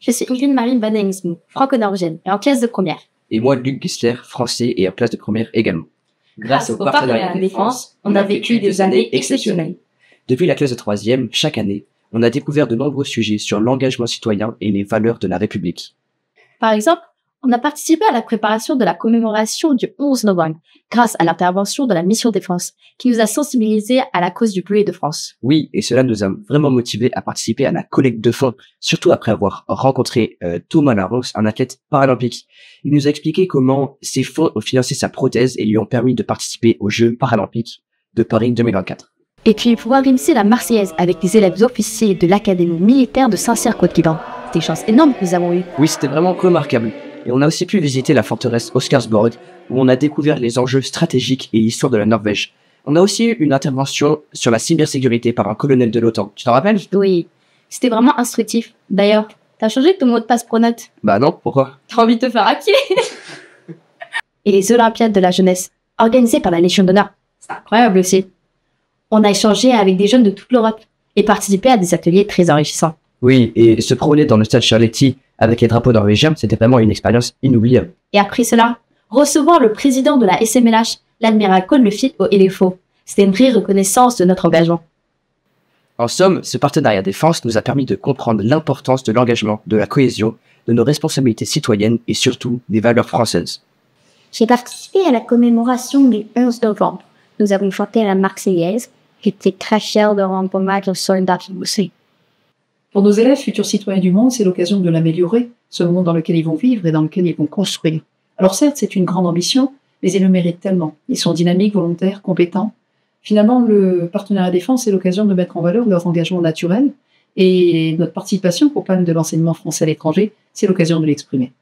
Je suis Ingrid Marie Badenismo, franco-norvégienne, et en classe de première. Et moi, Luc Gessler, français et en classe de première également. Grâce au partenariat de la défense, on a vécu des années exceptionnelles. Depuis la classe de troisième, chaque année, on a découvert de nombreux sujets sur l'engagement citoyen et les valeurs de la République. Par exemple, on a participé à la préparation de la commémoration du 11 novembre, grâce à l'intervention de la mission défense, qui nous a sensibilisés à la cause du bleuet de France. Oui, et cela nous a vraiment motivés à participer à la collecte de fonds, surtout après avoir rencontré Thomas Laros, un athlète paralympique. Il nous a expliqué comment ces fonds ont financé sa prothèse et lui ont permis de participer aux Jeux paralympiques de Paris 2024. Et puis pouvoir réussir la Marseillaise avec les élèves officiers de l'Académie militaire de Saint-Cyr-Côte-Quiban. C'était une chance énorme que nous avons eue. Oui, c'était vraiment remarquable. Et on a aussi pu visiter la forteresse Oscarsborg, où on a découvert les enjeux stratégiques et l'histoire de la Norvège. On a aussi eu une intervention sur la cybersécurité par un colonel de l'OTAN. Tu t'en rappelles? Oui, c'était vraiment instructif. D'ailleurs, t'as changé ton mot de passe Pronote? Bah non, pourquoi? T'as envie de te faire hacker? Et les Olympiades de la jeunesse, organisées par la Légion d'honneur. C'est incroyable aussi. On a échangé avec des jeunes de toute l'Europe et participé à des ateliers très enrichissants. Oui, et se promener dans le stade Charletti avec les drapeaux norvégiens, c'était vraiment une expérience inoubliable. Et après cela, recevoir le président de la SMLH, l'admiral Cole Lefit au LFO. C'était une vraie reconnaissance de notre engagement. En somme, ce partenariat défense nous a permis de comprendre l'importance de l'engagement, de la cohésion, de nos responsabilités citoyennes et surtout des valeurs françaises. J'ai participé à la commémoration du 11 novembre. Nous avons chanté la Marseillaise. J'étais très fière de rendre hommage aux soldats aussi. Pour nos élèves futurs citoyens du monde, c'est l'occasion de l'améliorer, ce monde dans lequel ils vont vivre et dans lequel ils vont construire. Alors certes, c'est une grande ambition, mais ils le méritent tellement. Ils sont dynamiques, volontaires, compétents. Finalement, le partenariat défense, c'est l'occasion de mettre en valeur leur engagement naturel et notre participation au plan de l'enseignement français à l'étranger, c'est l'occasion de l'exprimer.